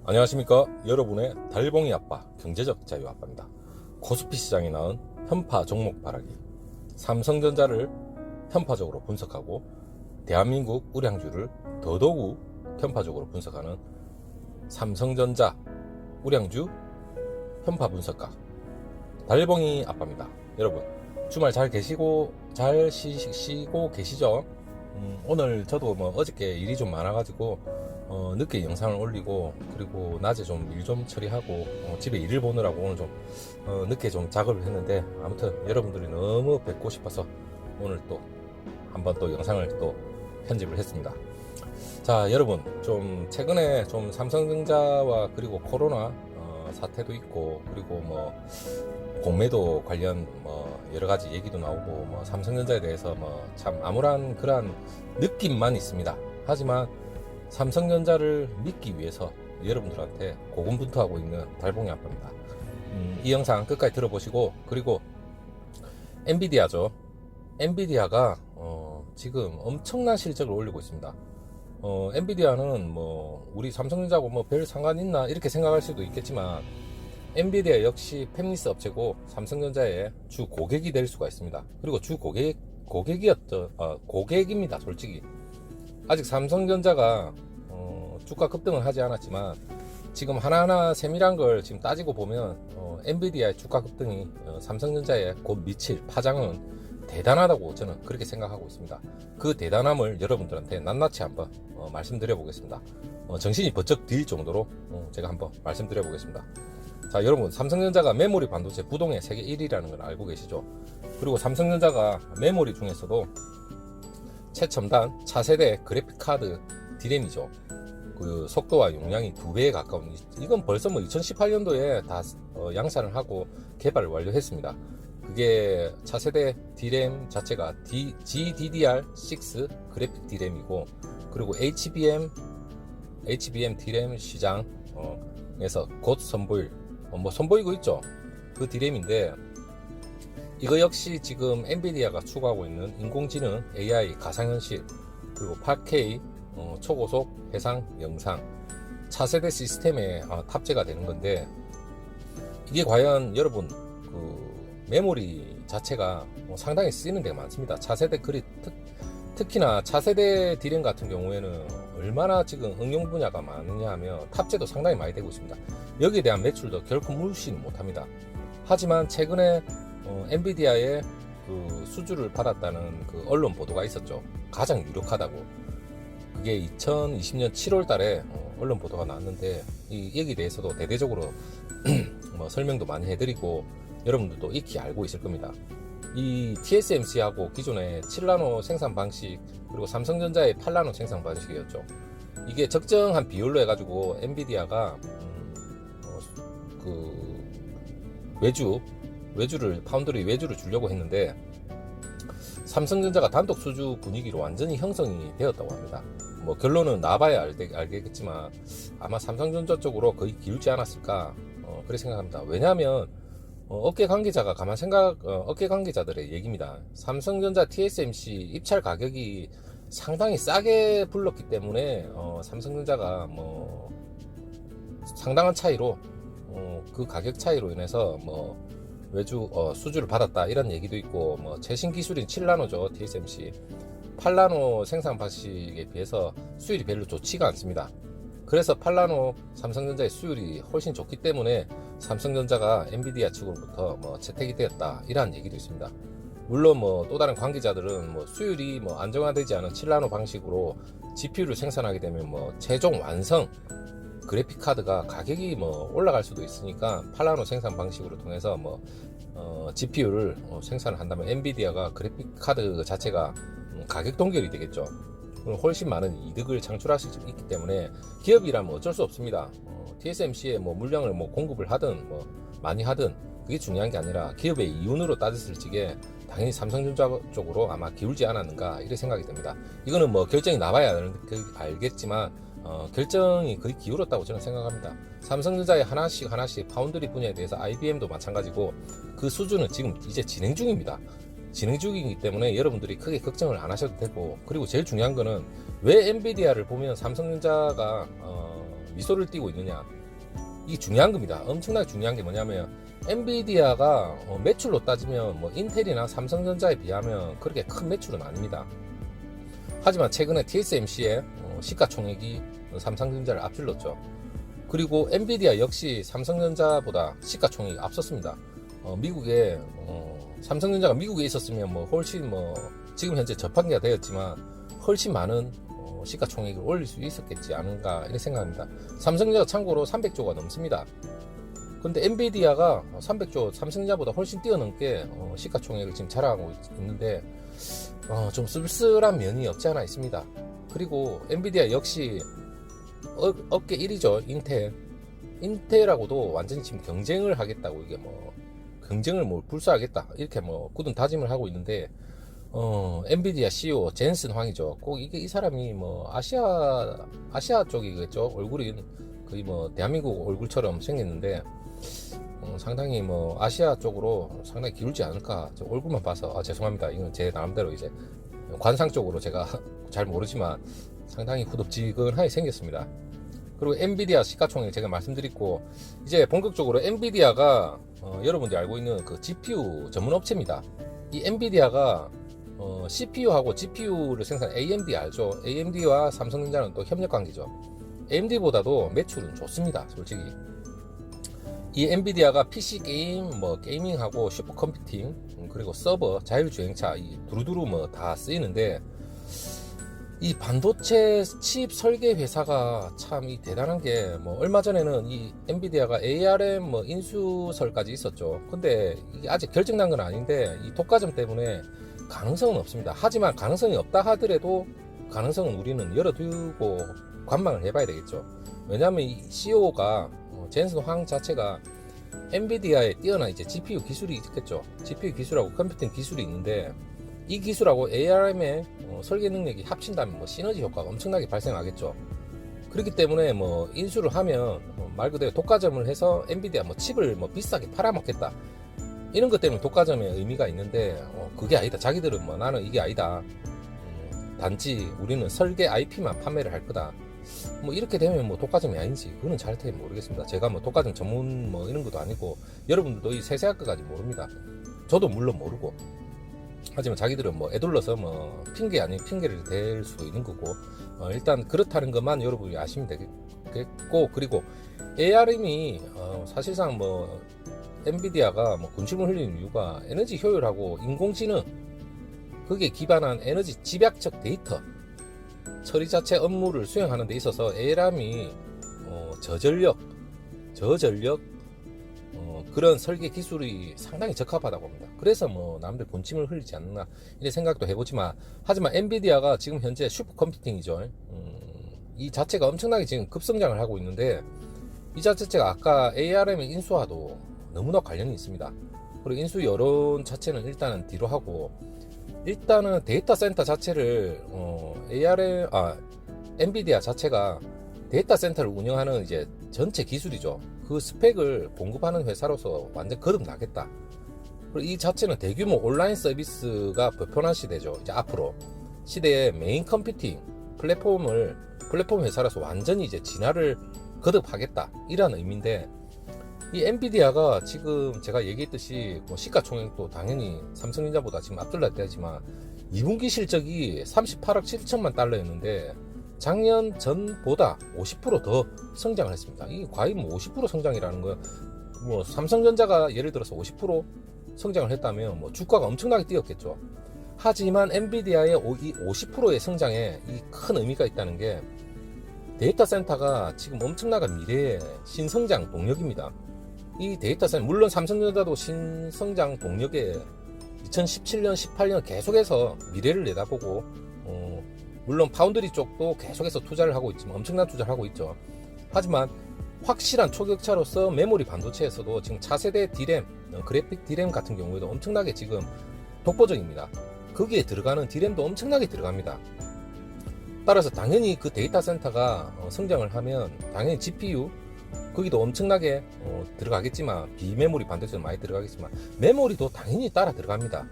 안녕하십니까. 여러분의 달봉이 아빠, 경제적 자유 아빠입니다. 코스피 시장이 낳은 편파 종목 바라기. 삼성전자를 편파적으로 분석하고 대한민국 우량주를 더더욱 편파적으로 분석하는 삼성전자 우량주 편파 분석가 달봉이 아빠입니다. 여러분 주말 잘 쉬고 계시죠? 오늘 저도 어저께 일이 좀 많아가지고 늦게 영상을 올리고, 그리고 낮에 좀 일 좀 처리하고 집에 일을 보느라고 오늘 좀 늦게 좀 작업을 했는데, 아무튼 여러분들이 너무 뵙고 싶어서 오늘 또 한번 또 영상을 또 편집을 했습니다. 자, 여러분 좀 최근에 좀 삼성전자와 그리고 코로나 사태도 있고, 그리고 공매도 관련 여러 가지 얘기도 나오고, 삼성전자에 대해서 참 암울한 그러한 느낌만 있습니다. 하지만 삼성전자를 믿기 위해서 여러분들한테 고군분투하고 있는 달봉이 아빠입니다. 이 영상 끝까지 들어보시고, 그리고 엔비디아죠. 엔비디아가 지금 엄청난 실적을 올리고 있습니다. 엔비디아는 우리 삼성전자하고 별 상관 있나 이렇게 생각할 수도 있겠지만, 엔비디아 역시 팹리스 업체고 삼성전자의 주 고객이 될 수가 있습니다. 그리고 주 고객입니다. 솔직히 아직 삼성전자가 주가 급등을 하지 않았지만, 지금 하나하나 세밀한 걸 지금 따지고 보면 엔비디아의 주가 급등이 삼성전자에 곧 미칠 파장은 대단하다고 저는 그렇게 생각하고 있습니다. 그 대단함을 여러분들한테 낱낱이 한번 말씀드려 보겠습니다. 정신이 번쩍 들 정도로 제가 한번 말씀드려 보겠습니다. 자, 여러분 삼성전자가 메모리 반도체 부동의 세계 1위라는 걸 알고 계시죠? 그리고 삼성전자가 메모리 중에서도 최첨단 차세대 그래픽카드 D램이죠. 그 속도와 용량이 2배에 가까운, 이건 벌써 2018년도에 다 양산을 하고 개발을 완료했습니다. 그게 차세대 D램 자체가 GDDR6 그래픽 D램이고, 그리고 HBM D램 시장에서 곧 선보일 선보이고 있죠. 그 D램인데, 이거 역시 지금 엔비디아가 추구하고 있는 인공지능, AI, 가상현실, 그리고 8K 초고속 해상 영상 차세대 시스템에 탑재가 되는 건데, 이게 과연 여러분 그 메모리 자체가 상당히 쓰이는 데가 많습니다. 차세대 특히나 차세대 D램 같은 경우에는 얼마나 지금 응용 분야가 많으냐 하면 탑재도 상당히 많이 되고 있습니다. 여기에 대한 매출도 결코 무시는 못합니다. 하지만 최근에 엔비디아의 그 수주를 받았다는 그 언론 보도가 있었죠. 가장 유력하다고. 그게 2020년 7월 달에 언론 보도가 나왔는데, 이 얘기에 대해서도 대대적으로 설명도 많이 해드리고 여러분들도 익히 알고 있을 겁니다. 이 TSMC하고 기존의 7나노 생산 방식, 그리고 삼성전자의 8나노 생산 방식이었죠. 이게 적정한 비율로 해가지고 엔비디아가 그 파운드리 외주를 주려고 했는데, 삼성전자가 단독 수주 분위기로 완전히 형성이 되었다고 합니다. 결론은 나봐야 알겠지만 아마 삼성전자 쪽으로 거의 기울지 않았을까 그렇게 생각합니다. 왜냐하면 업계 관계자들의 얘기입니다. 삼성전자 TSMC 입찰 가격이 상당히 싸게 불렀기 때문에 삼성전자가 상당한 차이로 그 가격 차이로 인해서 수주를 받았다 이런 얘기도 있고, 최신 기술인 7나노죠. TSMC 8나노 생산 방식에 비해서 수율이 별로 좋지가 않습니다. 그래서 8나노 삼성전자의 수율이 훨씬 좋기 때문에 삼성전자가 엔비디아 측으로부터 채택이 되었다 이런 얘기도 있습니다. 물론 또 다른 관계자들은 수율이 안정화되지 않은 7나노 방식으로 GPU를 생산하게 되면 최종 완성 그래픽 카드가 가격이 올라갈 수도 있으니까 8나노 생산 방식으로 통해서 GPU를 생산을 한다면 엔비디아가 그래픽 카드 자체가 가격 동결이 되겠죠. 훨씬 많은 이득을 창출할 수 있기 때문에 기업이라면 어쩔 수 없습니다. TSMC에 물량을 공급을 하든 많이 하든 그게 중요한 게 아니라, 기업의 이윤으로 따졌을 적에 당연히 삼성전자 쪽으로 아마 기울지 않았는가 이렇게 생각이 됩니다. 이거는 결정이 나와야 알겠지만 결정이 거의 기울었다고 저는 생각합니다. 삼성전자의 하나씩 파운드리 분야에 대해서 IBM도 마찬가지고, 그 수준은 지금 이제 진행 중입니다. 진행 중이기 때문에 여러분들이 크게 걱정을 안 하셔도 되고, 그리고 제일 중요한 거는 왜 엔비디아를 보면 삼성전자가 미소를 띠고 있느냐, 이게 중요한 겁니다. 엄청나게 중요한 게 뭐냐면 엔비디아가 매출로 따지면 뭐 인텔이나 삼성전자에 비하면 그렇게 큰 매출은 아닙니다. 하지만 최근에 TSMC의 시가총액이 삼성전자를 앞질렀죠. 그리고 엔비디아 역시 삼성전자보다 시가총액이 앞섰습니다. 미국에 삼성전자가 미국에 있었으면 뭐 훨씬 뭐 지금 현재 저판기가 되었지만 훨씬 많은 시가총액을 올릴 수 있었겠지 않은가 이렇게 생각합니다. 삼성전자가 참고로 300조가 넘습니다. 근데 엔비디아가 300조 삼성전자보다 훨씬 뛰어넘게 시가총액을 지금 자랑하고 있는데 좀 쓸쓸한 면이 없지 않아 있습니다. 그리고 엔비디아 역시 업계 1위죠. 인텔하고도 완전히 지금 경쟁을 하겠다고, 이게 뭐 경쟁을 뭐 불사하겠다 이렇게 뭐 굳은 다짐을 하고 있는데 엔비디아 CEO 젠슨 황이죠. 꼭 이게 이 사람이 뭐 아시아 쪽이겠죠. 얼굴이 거의 뭐 대한민국 얼굴처럼 생겼는데 상당히 뭐 아시아 쪽으로 상당히 기울지 않을까. 저 얼굴만 봐서 죄송합니다. 이건 제 나름대로 이제 관상 쪽으로 제가 잘 모르지만 상당히 후덥지근하게 생겼습니다. 그리고 엔비디아 시가총액 제가 말씀드렸고, 이제 본격적으로 엔비디아가 여러분들이 알고 있는 그 GPU 전문 업체입니다. 이 엔비디아가 CPU하고 GPU를 생산한 AMD 알죠? AMD와 삼성전자는 또 협력 관계죠. AMD보다도 매출은 좋습니다, 솔직히. 이 엔비디아가 PC 게임, 뭐 게이밍하고 슈퍼컴퓨팅, 그리고 서버, 자율주행차 이 두루두루 뭐 다 쓰이는데, 이 반도체 칩 설계 회사가 참 대단한 게, 뭐 얼마 전에는 이 엔비디아가 ARM 뭐 인수설까지 있었죠. 근데 이게 아직 결정난 건 아닌데 이 독과점 때문에 가능성은 없습니다. 하지만 가능성이 없다 하더라도 가능성은 우리는 열어두고 관망을 해봐야 되겠죠. 왜냐하면 이 CEO가 젠슨 황 자체가 엔비디아에 뛰어난 이제 GPU 기술이 있겠죠. GPU 기술하고 컴퓨팅 기술이 있는데, 이 기술하고 ARM의 설계 능력이 합친다면 뭐 시너지 효과가 엄청나게 발생하겠죠. 그렇기 때문에 뭐 인수를 하면 말 그대로 독과점을 해서 엔비디아 뭐 칩을 뭐 비싸게 팔아먹겠다, 이런 것 때문에 독과점의 의미가 있는데 그게 아니다. 자기들은 뭐 나는 이게 아니다. 단지 우리는 설계 IP만 판매를 할 거다. 뭐 이렇게 되면 뭐 독과점이 아닌지 그거는 잘하게 모르겠습니다. 제가 뭐 독과점 전문 뭐 이런 것도 아니고 여러분들도 이 세세할 것까지 모릅니다. 저도 물론 모르고. 하지만 자기들은 뭐 애둘러서 뭐 핑계 아닌 핑계를 댈 수도 있는 거고, 일단 그렇다는 것만 여러분이 아시면 되겠고, 그리고 ARM이 사실상 뭐 엔비디아가 뭐 군침을 흘리는 이유가 에너지 효율하고 인공지능, 거기에 기반한 에너지 집약적 데이터 처리 자체 업무를 수행하는 데 있어서 ARM이 저전력 그런 설계 기술이 상당히 적합하다고 합니다. 그래서 뭐 남들 군침을 흘리지 않나 이런 생각도 해보지만, 하지만 엔비디아가 지금 현재 슈퍼컴퓨팅이죠. 이 자체가 엄청나게 지금 급성장을 하고 있는데, 이 자체가 아까 ARM의 인수와도 너무나 관련이 있습니다. 그리고 인수 여론 자체는 일단은 뒤로 하고, 일단은 데이터 센터 자체를 엔비디아 자체가 데이터 센터를 운영하는 이제 전체 기술이죠. 그 스펙을 공급하는 회사로서 완전 거듭나겠다. 그리고 이 자체는 대규모 온라인 서비스가 보편한 시대죠. 이제 앞으로 시대의 메인 컴퓨팅 플랫폼 회사로서 완전히 이제 진화를 거듭하겠다, 이런 의미인데, 이 엔비디아가 지금 제가 얘기했듯이 뭐 시가총액도 당연히 삼성전자보다 지금 앞질렀다지만 2분기 실적이 38억 7천만 달러였는데 작년 전보다 50% 더 성장을 했습니다. 이게 과연 뭐 50% 성장이라는 거, 뭐 삼성전자가 예를 들어서 50% 성장을 했다면 뭐 주가가 엄청나게 뛰었겠죠. 하지만 엔비디아의 이 50%의 성장에 이 큰 의미가 있다는 게, 데이터 센터가 지금 엄청나게 미래의 신성장 동력입니다. 이 데이터 센터, 물론 삼성전자도 신성장 동력에 2017년, 18년 계속해서 미래를 내다보고, 물론 파운드리 쪽도 계속해서 투자를 하고 있지만 엄청난 투자를 하고 있죠. 하지만 확실한 초격차로서 메모리 반도체에서도 지금 차세대 D램, 그래픽 D램 같은 경우에도 엄청나게 지금 독보적입니다. 거기에 들어가는 D램도 엄청나게 들어갑니다. 따라서 당연히 그 데이터 센터가 성장을 하면 당연히 GPU 거기도 엄청나게 들어가겠지만, 비메모리 반도체도 많이 들어가겠지만 메모리도 당연히 따라 들어갑니다.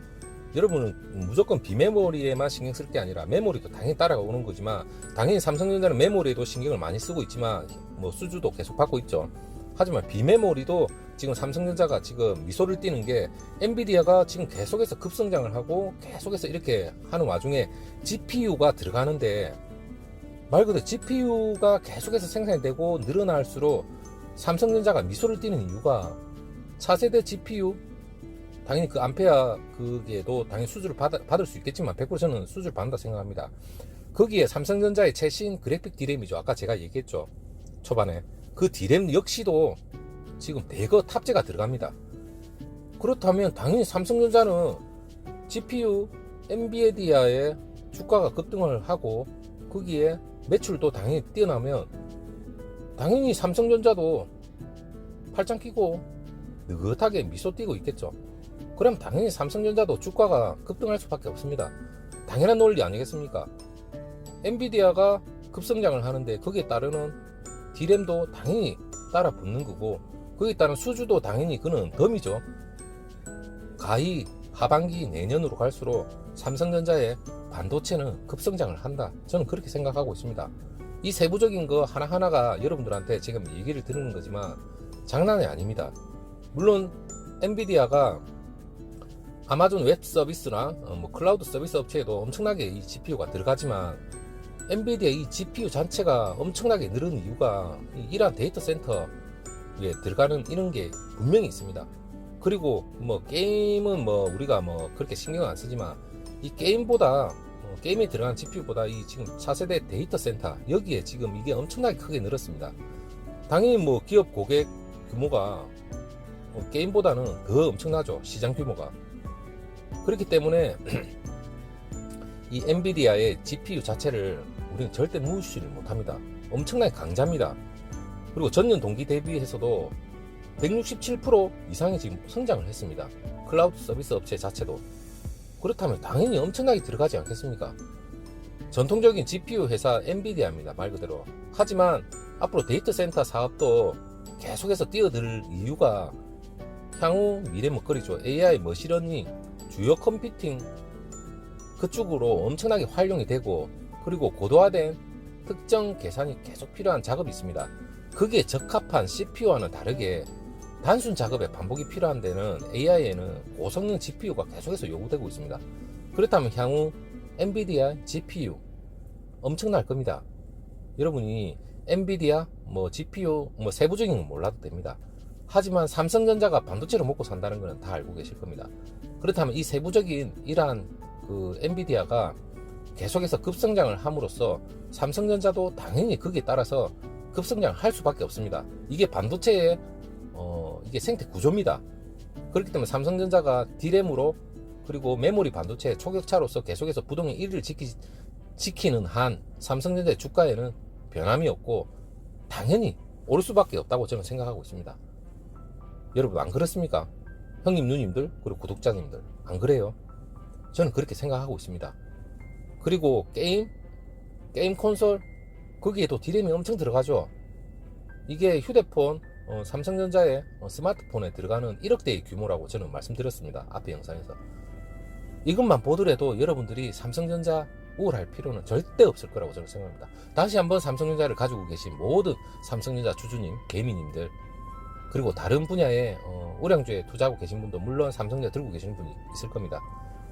여러분은 무조건 비메모리에만 신경 쓸 게 아니라 메모리도 당연히 따라오는 거지만, 당연히 삼성전자는 메모리에도 신경을 많이 쓰고 있지만 뭐 수주도 계속 받고 있죠. 하지만 비메모리도 지금 삼성전자가 지금 미소를 띠는 게, 엔비디아가 지금 계속해서 급성장을 하고 계속해서 이렇게 하는 와중에 GPU가 들어가는데, 말 그대로 GPU가 계속해서 생산이 되고 늘어날수록 삼성전자가 미소를 띠는 이유가, 차세대 GPU 당연히 그 암페아 그게도 당연히 수주를 받을 수 있겠지만 100% 저는 수주를 받는다 생각합니다. 거기에 삼성전자의 최신 그래픽 D램이죠. 아까 제가 얘기했죠, 초반에. 그 D램 역시도 지금 대거 탑재가 들어갑니다. 그렇다면 당연히 삼성전자는 GPU 엔비디아의 주가가 급등을 하고 거기에 매출도 당연히 뛰어나면 당연히 삼성전자도 팔짱 끼고 느긋하게 미소 띄고 있겠죠. 그럼 당연히 삼성전자도 주가가 급등할 수밖에 없습니다. 당연한 논리 아니겠습니까? 엔비디아가 급성장을 하는데 거기에 따르는 D램도 당연히 따라 붙는 거고, 거기에 따른 수주도 당연히 그는 덤이죠. 가히 하반기 내년으로 갈수록 삼성전자의 반도체는 급성장을 한다, 저는 그렇게 생각하고 있습니다. 이 세부적인 거 하나하나가 여러분들한테 지금 얘기를 드리는 거지만 장난이 아닙니다. 물론 엔비디아가 아마존 웹 서비스나 뭐 클라우드 서비스 업체에도 엄청나게 이 GPU가 들어가지만, 엔비디아 이 GPU 자체가 엄청나게 늘은 이유가 이러한 데이터 센터에 들어가는 이런 게 분명히 있습니다. 그리고 뭐 게임은 뭐 우리가 뭐 그렇게 신경 안 쓰지만, 이 게임보다 게임에 들어간 GPU보다 이 지금 차세대 데이터 센터, 여기에 지금 이게 엄청나게 크게 늘었습니다. 당연히 뭐 기업 고객 규모가 게임보다는 더 엄청나죠, 시장 규모가. 그렇기 때문에 이 엔비디아의 GPU 자체를 우리는 절대 무시를 못합니다. 엄청나게 강자입니다. 그리고 전년 동기 대비해서도 167% 이상이 지금 성장을 했습니다. 클라우드 서비스 업체 자체도. 그렇다면 당연히 엄청나게 들어가지 않겠습니까? 전통적인 GPU 회사 엔비디아입니다, 말 그대로. 하지만 앞으로 데이터 센터 사업도 계속해서 뛰어들 이유가 향후 미래 먹거리죠. AI, 머신러닝, 주요 컴퓨팅 그쪽으로 엄청나게 활용이 되고, 그리고 고도화된 특정 계산이 계속 필요한 작업이 있습니다. 그게 적합한 CPU와는 다르게 단순 작업에 반복이 필요한 데는 AI에는 고성능 GPU가 계속해서 요구되고 있습니다. 그렇다면 향후 엔비디아 GPU 엄청날 겁니다. 여러분이 엔비디아 뭐 GPU 뭐 세부적인 건 몰라도 됩니다. 하지만 삼성전자가 반도체로 먹고 산다는 것은 다 알고 계실 겁니다. 그렇다면 이 세부적인 이러한 그 엔비디아가 계속해서 급성장을 함으로써 삼성전자도 당연히 거기에 따라서 급성장을 할 수밖에 없습니다. 이게 반도체의 이게 생태 구조입니다. 그렇기 때문에 삼성전자가 D램으로 그리고 메모리 반도체 초격차로서 계속해서 부동의 1위를 지키는 한 삼성전자의 주가에는 변함이 없고 당연히 오를 수밖에 없다고 저는 생각하고 있습니다. 여러분 안 그렇습니까? 형님 누님들 그리고 구독자님들 안 그래요? 저는 그렇게 생각하고 있습니다. 그리고 게임 콘솔 거기에도 D램이 엄청 들어가죠. 이게 휴대폰 삼성전자의 스마트폰에 들어가는 1억대의 규모라고 저는 말씀드렸습니다. 앞에 영상에서. 이것만 보더라도 여러분들이 삼성전자 우월할 필요는 절대 없을 거라고 저는 생각합니다. 다시 한번 삼성전자를 가지고 계신 모든 삼성전자 주주님, 개미님들 그리고 다른 분야에 우량주에 투자하고 계신 분도 물론 삼성전자 들고 계시는 분이 있을 겁니다.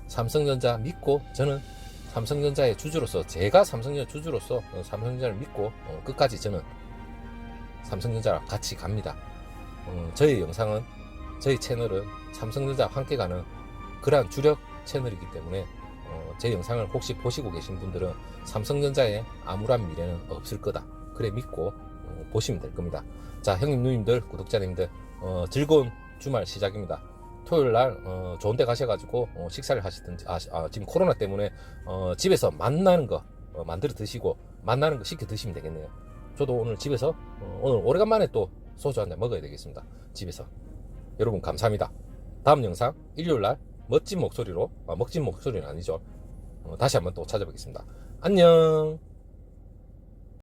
삼성전자 믿고 저는 삼성전자의 주주로서 제가 삼성전자 주주로서 삼성전자를 믿고 끝까지 저는 삼성전자랑 같이 갑니다. 저희 영상은 저희 채널은 삼성전자와 함께 가는 그러한 주력 채널이기 때문에 제 영상을 혹시 보시고 계신 분들은 삼성전자에 암울한 미래는 없을 거다 그래 믿고 보시면 될 겁니다. 자, 형님 누님들 구독자님들 즐거운 주말 시작입니다. 토요일날 좋은 데 가셔가지고 식사를 하시든지 지금 코로나 때문에 집에서 만나는 거 만들어 드시고 만나는 거 시켜 드시면 되겠네요. 저도 오늘 집에서 오늘 오래간만에 또 소주 한잔 먹어야 되겠습니다. 집에서. 여러분 감사합니다. 다음 영상 일요일날 멋진 목소리로 멋진 목소리는 아니죠. 다시 한번 또 찾아뵙겠습니다. 안녕.